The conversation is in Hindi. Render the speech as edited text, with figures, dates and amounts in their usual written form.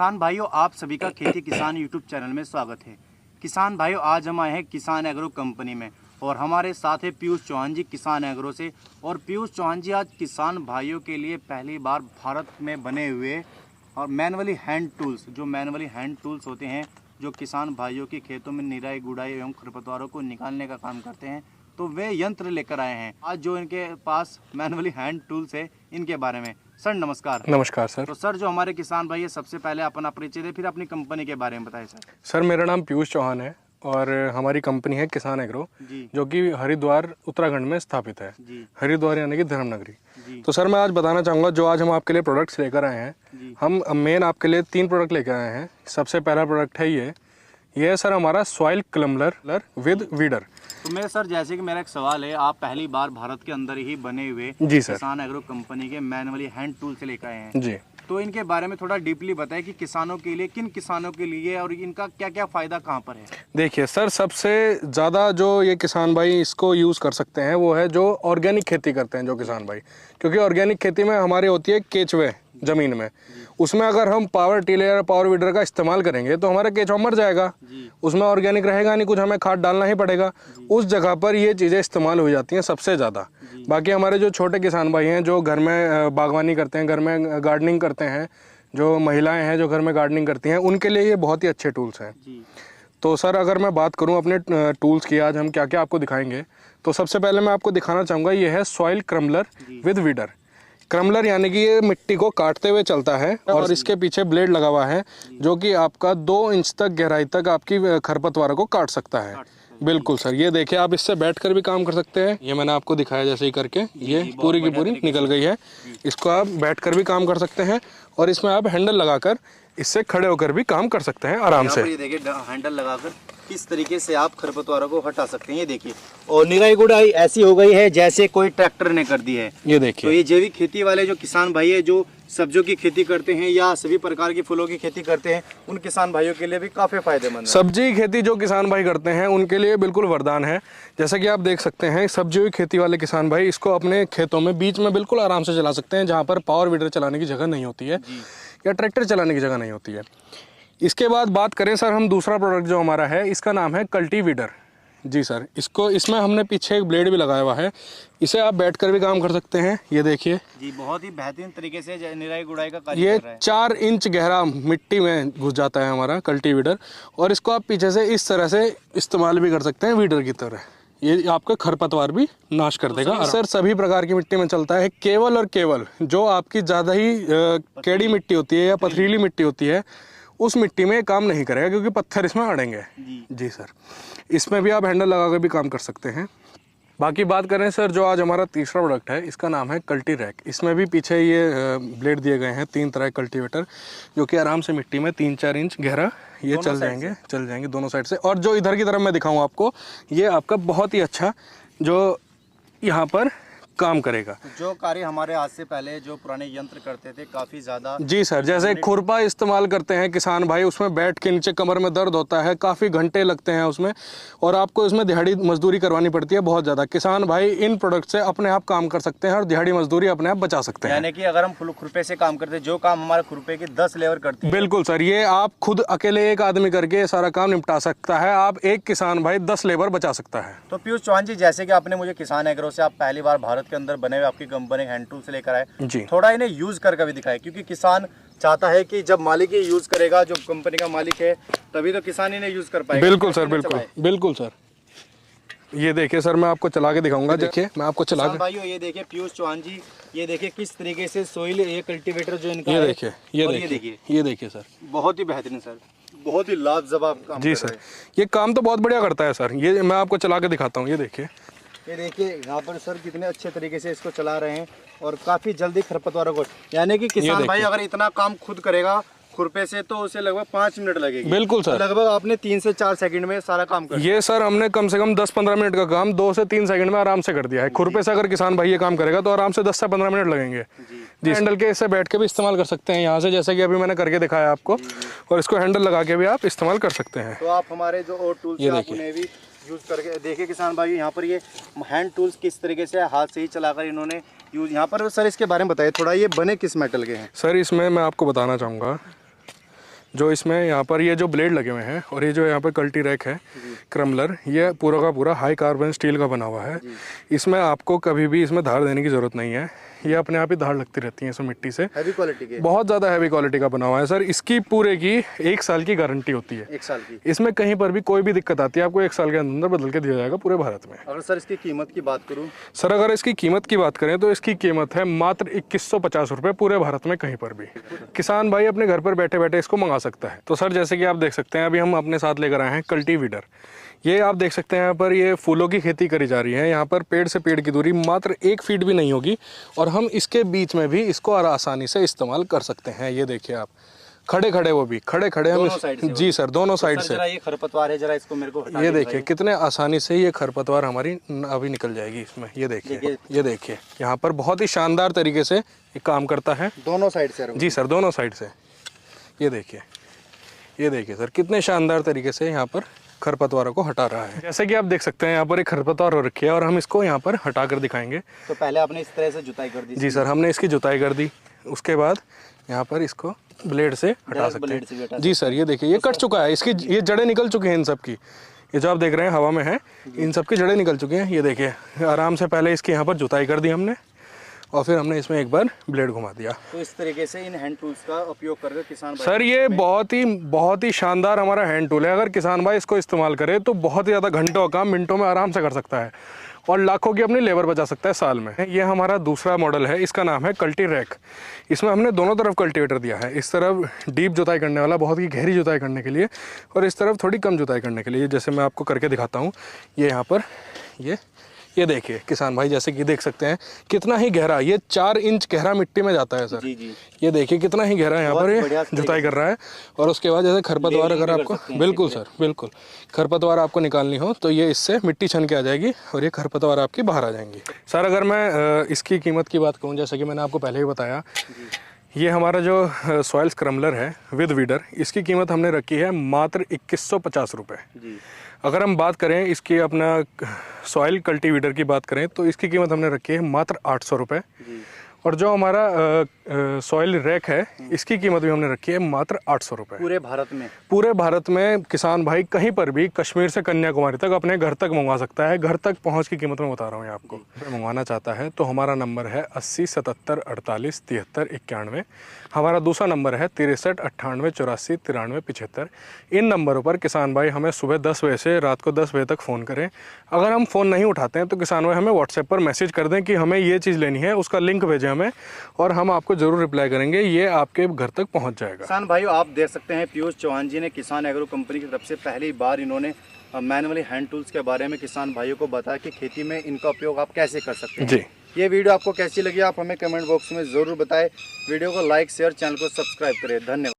किसान भाइयों, आप सभी का खेती किसान यूट्यूब चैनल में स्वागत है। किसान भाइयों, आज हम आए हैं किसान एग्रो कंपनी में और हमारे साथ है पीयूष चौहान जी किसान एग्रो से। और पीयूष चौहान जी आज किसान भाइयों के लिए पहली बार भारत में बने हुए और मैनुअली हैंड टूल्स, जो मैनुअली हैंड टूल्स होते हैं जो किसान भाइयों के खेतों में निराई गुड़ाई एवं खरपतवारों को निकालने का काम करते हैं, तो वे यंत्र लेकर आए हैं आज जो इनके पास मैनुअली हैंड टूल्स है इनके बारे में। सर नमस्कार। नमस्कार सर। तो सर, जो हमारे किसान भाई है, सबसे पहले अपना परिचय दे, फिर अपनी कंपनी के बारे में बताएं सर। सर मेरा नाम पीयूष चौहान है और हमारी कंपनी है किसान एग्रो, जो कि हरिद्वार उत्तराखंड में स्थापित है। हरिद्वार यानी कि धर्मनगरी। तो सर मैं आज बताना चाहूँगा जो आज हम आपके लिए प्रोडक्ट्स लेकर आए हैं, हम मेन आपके लिए 3 प्रोडक्ट लेकर आए हैं। सबसे पहला प्रोडक्ट है ये है सर हमारा सॉइल क्रम्बलर विद वीडर। तो मेरे सर, जैसे कि मेरा एक सवाल है, आप पहली बार भारत के अंदर ही बने हुए जी सर किसान एग्रो कंपनी के मैनुअली हैंड टूल से लेकर आए हैं जी, तो इनके बारे में थोड़ा डीपली बताएं कि किसानों के लिए, किन किसानों के लिए, और इनका क्या क्या फायदा कहाँ पर है। देखिए सर, सबसे ज़्यादा जो ये किसान भाई इसको यूज़ कर सकते हैं वो है जो ऑर्गेनिक खेती करते हैं जो किसान भाई, क्योंकि ऑर्गेनिक खेती में हमारी होती है केचुए ज़मीन में, उसमें अगर हम पावर टिलर या पावर वीडर का इस्तेमाल करेंगे तो हमारा केचुआ मर जाएगा, उसमें ऑर्गेनिक रहेगा नहीं, कुछ हमें खाद डालना ही पड़ेगा। उस जगह पर ये चीज़ें इस्तेमाल हो जाती हैं सबसे ज़्यादा। बाकी हमारे जो छोटे किसान भाई हैं जो घर में बागवानी करते हैं, घर में गार्डनिंग करते हैं, जो महिलाएं हैं जो घर में गार्डनिंग करती हैं, उनके लिए ये बहुत ही अच्छे टूल्स हैं। तो सर अगर मैं बात करूं अपने टूल्स की, आज हम क्या क्या आपको दिखाएंगे, तो सबसे पहले मैं आपको दिखाना चाहूँगा ये है सॉइल क्रम्बलर विद वीडर। क्रम्बलर यानी कि ये मिट्टी को काटते हुए चलता है और इसके पीछे ब्लेड लगा हुआ है जो कि आपका 2 इंच तक गहराई तक आपकी खरपतवारों को काट सकता है। बिल्कुल सर, ये देखिए आप इससे बैठकर भी काम कर सकते हैं। ये मैंने आपको दिखाया जैसे ही करके, ये पूरी की पूरी निकल गई है। इसको आप बैठकर भी काम कर सकते हैं और इसमें आप हैंडल लगाकर इससे खड़े होकर भी काम कर सकते हैं आराम से। ये देखिए हैंडल लगाकर किस तरीके से आप खरपतवारों को हटा सकते हैं। ये देखिए, और निराई गुड़ाई ऐसी हो गई है जैसे कोई ट्रैक्टर ने कर दी है। ये देखिए, तो ये जैविक खेती वाले जो किसान भाई है, जो सब्जियों की खेती करते हैं या सभी प्रकार की फूलों की खेती करते हैं, उन किसान भाइयों के लिए भी काफी फायदेमंद है। सब्जी खेती जो किसान भाई करते हैं उनके लिए बिल्कुल वरदान है। जैसा कि आप देख सकते हैं, सब्जियों की खेती वाले किसान भाई इसको अपने खेतों में बीच में बिल्कुल आराम से चला सकते हैं, जहाँ पर पावर वीडर चलाने की जगह नहीं होती है या ट्रैक्टर चलाने की जगह नहीं होती है। इसके बाद बात करें सर हम दूसरा प्रोडक्ट जो हमारा है, इसका नाम है कल्टीवीडर। जी सर, इसमें हमने पीछे एक ब्लेड भी लगाया हुआ है, इसे आप बैठकर भी काम कर सकते हैं। ये देखिए जी, बहुत ही बेहतरीन तरीके से निराई गुड़ाई का कार्य ये कर रहा है। 4 इंच गहरा मिट्टी में घुस जाता है हमारा कल्टीवीडर, और इसको आप पीछे से इस तरह से इस्तेमाल भी कर सकते हैं वीडर की तरह। ये आपका खरपतवार भी नाश कर देगा। सर सभी प्रकार की मिट्टी में चलता है, केवल और केवल जो आपकी ज़्यादा ही केड़ी मिट्टी होती है या पथरीली मिट्टी होती है उस मिट्टी में काम नहीं करेगा, क्योंकि पत्थर इसमें अड़ेंगे। जी सर, इसमें भी आप हैंडल लगा कर भी काम कर सकते हैं। बाकी बात करें सर जो आज हमारा तीसरा प्रोडक्ट है, इसका नाम है कल्टी रैक। इसमें भी पीछे ये ब्लेड दिए गए हैं 3 तरह के कल्टीवेटर, जो कि आराम से मिट्टी में 3-4 इंच गहरा ये चल जाएंगे दोनों साइड से। और जो इधर की तरफ मैं दिखाऊं आपको, ये आपका बहुत ही अच्छा जो यहाँ पर काम करेगा। जो कार्य हमारे आज से पहले जो पुराने यंत्र करते थे काफी ज्यादा। जी सर, जैसे खुरपा इस्तेमाल करते हैं किसान भाई, उसमें बैठ के नीचे कमर में दर्द होता है, काफ़ी घंटे लगते हैं उसमें, और आपको इसमें दिहाड़ी मजदूरी करवानी पड़ती है बहुत ज़्यादा। किसान भाई इन प्रोडक्ट से अपने आप काम कर सकते हैं और दिहाड़ी मजदूरी अपने आप बचा सकते हैं। यानी कि अगर हम खुरपे से काम करते हैं, जो काम हमारे खुरपे की 10 लेबर करती है। बिल्कुल सर, ये आप खुद अकेले एक आदमी करके सारा काम निपटा सकता है। आप एक किसान भाई 10 लेबर बचा सकता है। तो पीयूष चौहान जी, जैसे कि आपने मुझे किसान एग्रो से आप पहली बार भारत के अंदर बने हुए आपकी कंपनी हैंड टूल से लेकर आए जी, थोड़ा इन्हें यूज करके भी दिखाए, क्योंकि किसान चाहता है कि जब मालिक ही यूज करेगा, जो कंपनी का मालिक है, तभी तो किसान इन्हें यूज कर पाएगा। बिल्कुल सर, बिल्कुल सर। ये देखिए सर, मैं आपको चला के दिखाऊंगा। देखिए मैं आपको चला के, भाइयों ये देखिए पीयूष चौहान जी, ये देखिए किस तरीके से सोइल ये कल्टीवेटर जो इनका ये देखिए ये देखिए सर, बहुत ही बेहतरीन सर, बहुत ही लाजवाब काम जी सर। ये काम तो बहुत बढ़िया करता है सर। ये मैं आपको चला के दिखाता हूँ। ये देखिए यहाँ पर सर कितने अच्छे तरीके से इसको चला रहे हैं और काफी जल्दी खरपतवारों को, यानी कि किसान भाई अगर इतना काम खुद करेगा खुरपे से तो उसे लगभग 5 मिनट लगेगी। बिल्कुल सर, लगभग आपने 3 से 4 सेकंड में सारा काम कर ये सर हमने कम से कम 10-15 मिनट का काम 2 से 3 सेकंड में आराम से कर दिया है। खुरपे से अगर किसान भाई ये काम करेगा तो आराम से 10 से 15 मिनट लगेंगे। जी, हैंडल के इससे बैठ के भी इस्तेमाल कर सकते हैं यहाँ से, जैसे कि अभी मैंने करके दिखाया आपको, और इसको हैंडल लगा के भी आप इस्तेमाल कर सकते हैं। तो आप हमारे जो और टूल्स हैं उन्हें भी यूज करके देखिए किसान भाई। यहाँ पर ये हैंड टूल्स किस तरीके से हाथ से ही चलाकर इन्होंने यूज, यहाँ पर सर इसके बारे में बताइए थोड़ा, ये बने किस मेटल के हैं? सर इसमें मैं आपको बताना चाहूँगा, जो इसमें यहाँ पर ये जो ब्लेड लगे हुए हैं और ये जो यहाँ पर कल्टी रैक है क्रम्बलर, ये पूरा का पूरा हाई कार्बन स्टील का बना हुआ है। इसमें आपको कभी भी इसमें धार देने की ज़रूरत नहीं है, ये अपने आप ही धार लगती रहती है इसमें मिट्टी से। हैवी क्वालिटी के, बहुत ज़्यादा हैवी क्वालिटी का बना हुआ है सर। इसकी पूरे की 1 साल की गारंटी होती है। 1 साल की। इसमें कहीं पर भी कोई भी दिक्कत आती है आपको 1 साल के अंदर बदल के दिया जाएगा पूरे भारत में। अगर सर इसकी कीमत की बात करूँ सर, अगर इसकी कीमत की बात करें तो इसकी कीमत है मात्र 2150 रुपये पूरे भारत में कहीं पर भी। किसान भाई अपने घर पर बैठे बैठे इसको मंगा सकता है। तो सर जैसे कि आप देख सकते हैं, अभी हम अपने साथ लेकर आए हैं कल्टीवीडर। ये आप देख सकते हैं यहाँ पर ये फूलों की खेती करी जा रही है। यहाँ पर पेड़ से पेड़ की दूरी मात्र 1 फीट भी नहीं होगी और हम इसके बीच में भी इसको आसानी से इस्तेमाल कर सकते हैं। ये देखिए आप, खड़े खड़े वो भी खड़े खड़े हम जी सर, दोनों साइड से। ये खरपतवार है, जरा इसको मेरे को हटा ये देखिए कितने आसानी से ये खरपतवार हमारी अभी निकल जाएगी इसमें। ये देखिए यहाँ पर बहुत ही शानदार तरीके से ये काम करता है दोनों साइड से। जी सर, दोनों साइड से। ये देखिए सर कितने शानदार तरीके से यहाँ पर खरपतवारों को हटा रहा है। जैसे कि आप देख सकते हैं यहाँ पर एक खरपतवार हो रखी है और हम इसको यहाँ पर हटा कर दिखाएंगे। तो पहले आपने इस तरह से जुताई कर दी? जी सर, हमने इसकी जुताई कर दी। उसके बाद यहाँ पर इसको ब्लेड से हटा सकते हैं। जी सर, ये देखिए ये कट चुका है, इसकी ये जड़ें निकल चुकी हैं इन सब की। ये जो आप देख रहे हैं हवा में है, इन सब की जड़ें निकल चुकी हैं। ये देखिए आराम से पहले इसकी यहाँ पर जुताई कर दी हमने और फिर हमने इसमें एक बार ब्लेड घुमा दिया। तो इस तरीके से इन हैंड टूल्स का उपयोग करके किसान भाई सर ये बहुत ही शानदार हमारा हैंड टूल है। अगर किसान भाई इसको इस्तेमाल करे तो बहुत ही ज़्यादा घंटों का काम मिनटों में आराम से कर सकता है और लाखों की अपनी लेबर बचा सकता है साल में। ये हमारा दूसरा मॉडल है, इसका नाम है कल्टी रैक। इसमें हमने दोनों तरफ कल्टीवेटर दिया है, इस तरफ डीप जुताई करने वाला बहुत ही गहरी जुताई करने के लिए और इस तरफ थोड़ी कम जुताई करने के लिए। जैसे मैं आपको करके दिखाता हूँ, ये यहाँ पर ये देखिए किसान भाई, जैसे कि देख सकते हैं कितना ही गहरा, ये 4 इंच गहरा मिट्टी में जाता है सर। जी। ये देखिए कितना ही गहरा यहाँ पर ये जुताई कर रहा है। और उसके बाद जैसे खरपतवार अगर आपको, बिल्कुल सर बिल्कुल, खरपतवार आपको निकालनी हो तो ये इससे मिट्टी छन के आ जाएगी और ये खरपतवार आपकी बाहर आ जाएंगी। सर अगर मैं इसकी कीमत की बात करूँ, जैसे कि मैंने आपको पहले ही बताया, ये हमारा जो सॉइल स्क्रम्बलर है विद वीडर, इसकी कीमत हमने रखी है मात्र 2150 रुपये। अगर हम बात करें इसकी अपना सॉइल कल्टीवीडर की बात करें तो इसकी कीमत हमने रखी है मात्र 800 रुपये। और जो हमारा सॉइल रैक है इसकी कीमत भी हमने रखी है मात्र 800 रुपये। पूरे भारत में किसान भाई कहीं पर भी कश्मीर से कन्याकुमारी तक अपने घर तक मंगवा सकता है। घर तक पहुंच की कीमत में बता रहा हूँ ये आपको। मंगवाना चाहता है तो हमारा नंबर है 80 77 48 73 91। हमारा दूसरा नंबर है 63 98 84 93 75। इन नंबरों पर किसान भाई हमें सुबह 10 बजे से रात को 10 बजे तक फ़ोन करें। अगर हम फ़ोन नहीं उठाते हैं तो किसान भाई हमें व्हाट्सएप पर मैसेज कर दें कि हमें ये चीज़ लेनी है, उसका लिंक भेजें हमें और हम आपको ज़रूर रिप्लाई करेंगे, ये आपके घर तक पहुंच जाएगा। किसान भाइयों आप देख सकते हैं पीयूष चौहान जी ने किसान एग्रो कंपनी की तरफ से पहली बार इन्होंने मैनुअली हैंड टूल्स के बारे में किसान भाइयों को बताया कि खेती में इनका उपयोग आप कैसे कर सकते हैं। जी, ये वीडियो आपको कैसी लगी आप हमें कमेंट बॉक्स में ज़रूर बताएं। वीडियो को लाइक शेयर, चैनल को सब्सक्राइब करें। धन्यवाद।